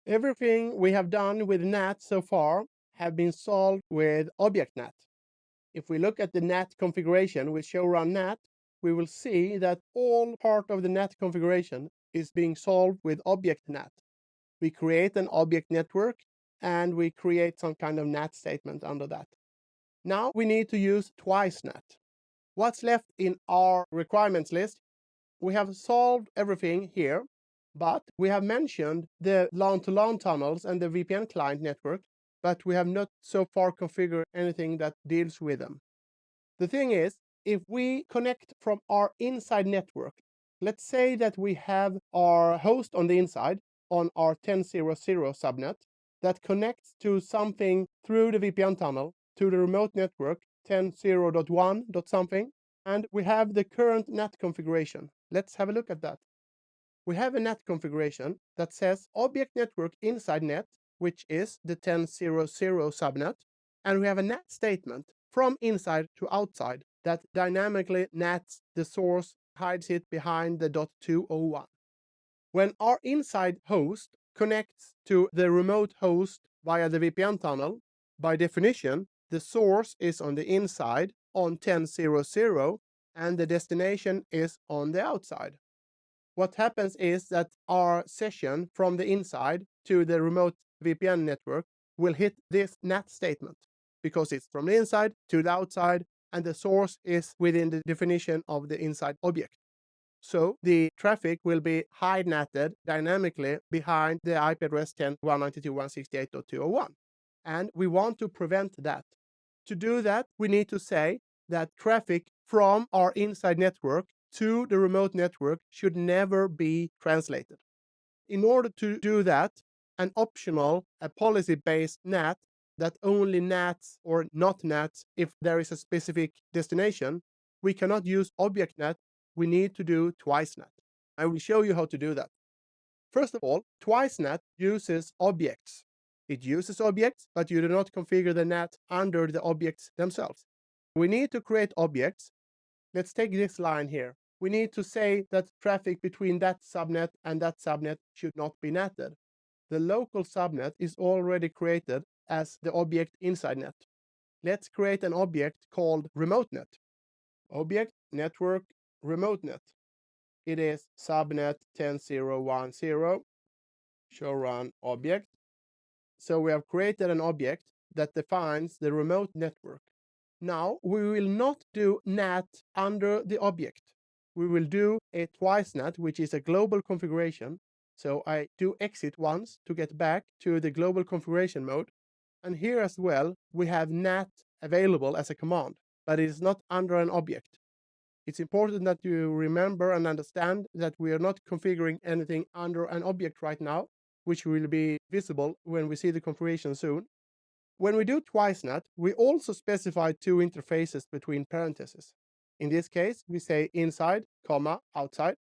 Everything we have done with NAT so far have been solved with object NAT. If we look at the NAT configuration with show run NAT, we will see that all part of the NAT configuration is being solved with object NAT. We create an object network and we create some kind of NAT statement under that. Now we need to use twice NAT. What's left in our requirements list? We have solved everything here, but we have mentioned the LAN-to-LAN tunnels and the VPN client network, but we have not so far configured anything that deals with them. The thing is, if we connect from our inside network, let's say that we have our host on the inside on our 10.0.0 subnet that connects to something through the VPN tunnel to the remote network 10.0.1. something, and we have the current NAT configuration. Let's have a look at that. We have a NAT configuration that says object network inside net, which is the 10.0.0 subnet, and we have a NAT statement from inside to outside that dynamically NATs the source, hides it behind the .201. When our inside host connects to the remote host via the VPN tunnel, by definition, the source is on the inside on 10.0.0 and the destination is on the outside. What happens is that our session from the inside to the remote VPN network will hit this NAT statement because it's from the inside to the outside and the source is within the definition of the inside object. So the traffic will be hide natted dynamically behind the IP address 10.192.168.201. And we want to prevent that. To do that, we need to say that traffic from our inside network to the remote network should never be translated. In order to do that, an optional, a policy-based NAT that only NATs or not NATs if there is a specific destination, we cannot use object NAT. We need to do twice NAT. I will show you how to do that. First of all, twice NAT uses objects. It uses objects, but you do not configure the NAT under the objects themselves. We need to create objects. Let's take this line here. We need to say that traffic between that subnet and that subnet should not be natted. The local subnet is already created as the object inside net. Let's create an object called remote-net. Object network remote-net. It is subnet 10.0.1.0 show run object. So we have created an object that defines the remote network. Now we will not do NAT under the object. We will do a twice NAT, which is a global configuration. So I do exit once to get back to the global configuration mode. And here as well, we have NAT available as a command, but it is not under an object. It's important that you remember and understand that we are not configuring anything under an object right now, which will be visible when we see the configuration soon. When we do twice NAT, we also specify two interfaces between parentheses. In this case, we say inside, comma, outside.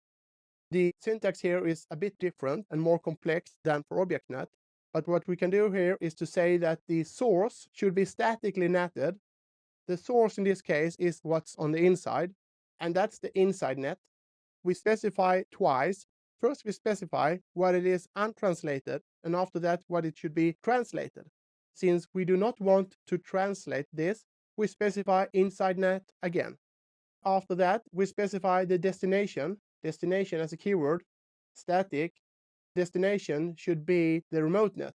The syntax here is a bit different and more complex than for object NAT, but what we can do here is to say that the source should be statically natted. The source in this case is what's on the inside, and that's the inside net. We specify twice. First, we specify what it is untranslated, and after that, what it should be translated. Since we do not want to translate this, we specify inside net again. After that, we specify the destination as a keyword, static. Destination should be the remote net.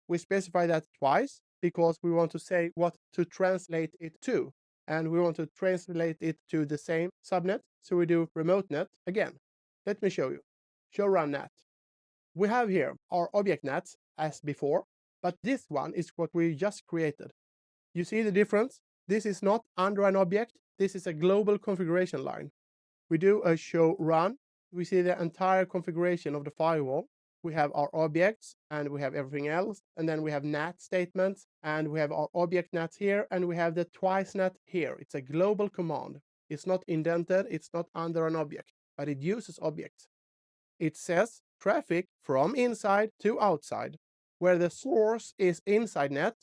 We specify that twice because we want to say what to translate it to, and we want to translate it to the same subnet, so we do remote net again. Let me show you. Show run NAT. We have here our object NATs as before, but this one is what we just created. You see the difference? This is not under an object. This is a global configuration line. We do a show run. We see the entire configuration of the firewall. We have our objects and we have everything else. And then we have NAT statements and we have our object NATs here and we have the twice NAT here. It's a global command. It's not indented. It's not under an object, but it uses objects. It says traffic from inside to outside, where the source is inside net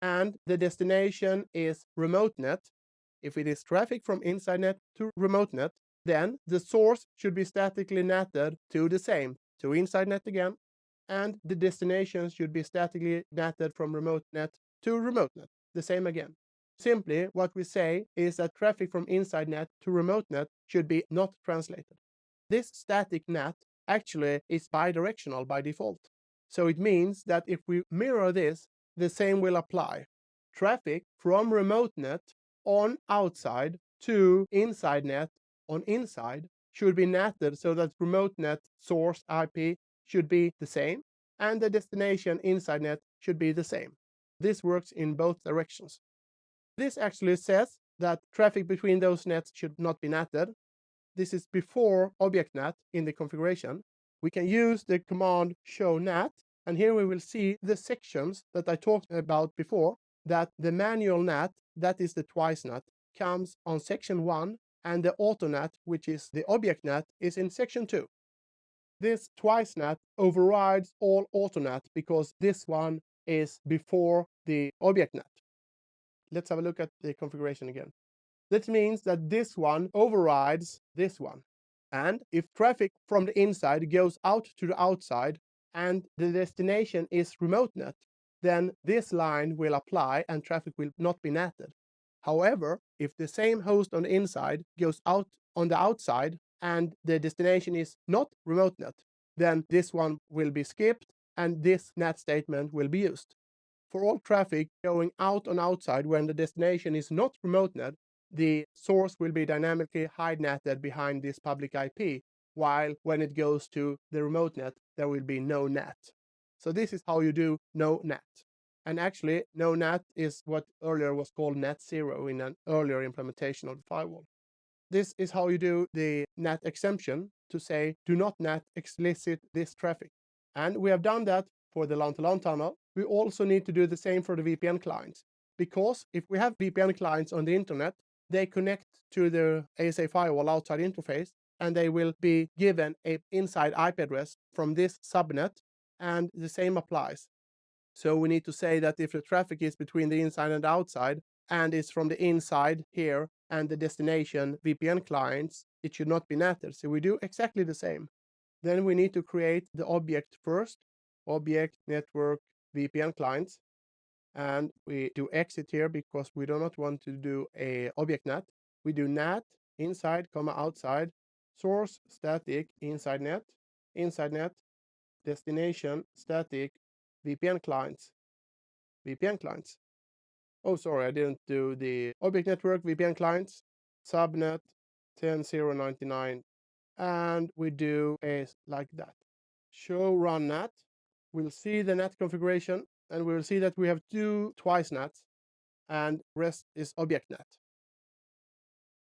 and the destination is remote net. If it is traffic from inside net to remote net, then the source should be statically natted to the same, to inside net again, and the destination should be statically netted from remote net to remote net. The same again. Simply, what we say is that traffic from inside net to remote net should be not translated. This static net actually is bidirectional by default. So it means that if we mirror this, the same will apply. Traffic from remote net on outside to inside net on inside should be netted so that remote net source IP should be the same and the destination inside net should be the same. This works in both directions. This actually says that traffic between those nets should not be netted. This is before object net in the configuration. We can use the command show net, and here we will see the sections that I talked about before, that the manual net, that is the twice net, comes on section 1, and the auto net, which is the object net, is in section 2. This twice net overrides all auto net because this one is before the object net. Let's have a look at the configuration again. That means that this one overrides this one. And if traffic from the inside goes out to the outside and the destination is remote net, then this line will apply and traffic will not be netted. However, if the same host on the inside goes out on the outside and the destination is not remote net, then this one will be skipped and this net statement will be used. For all traffic going out on outside when the destination is not remote net, the source will be dynamically hide netted behind this public IP, while when it goes to the remote net, there will be no net. So this is how you do no net. And actually, no net is what earlier was called net zero in an earlier implementation of the firewall. This is how you do the net exemption to say, do not net explicit this traffic. And we have done that for the LAN-to-LAN tunnel. We also need to do the same for the VPN clients. Because if we have VPN clients on the internet, they connect to the ASA firewall outside interface, and they will be given an inside IP address from this subnet, and the same applies. So we need to say that if the traffic is between the inside and the outside, and is from the inside here, and the destination VPN clients, it should not be netted. So we do exactly the same. Then we need to create the object first, object network VPN clients. And we do exit here because we do not want to do a object net. We do net inside, outside, source static inside net, destination static VPN clients. Oh, sorry, I didn't do the object network VPN clients, subnet 10.0.99, and we do a like that. Show run net. We'll see the net configuration, and we'll see that we have two twice nets, and rest is object net.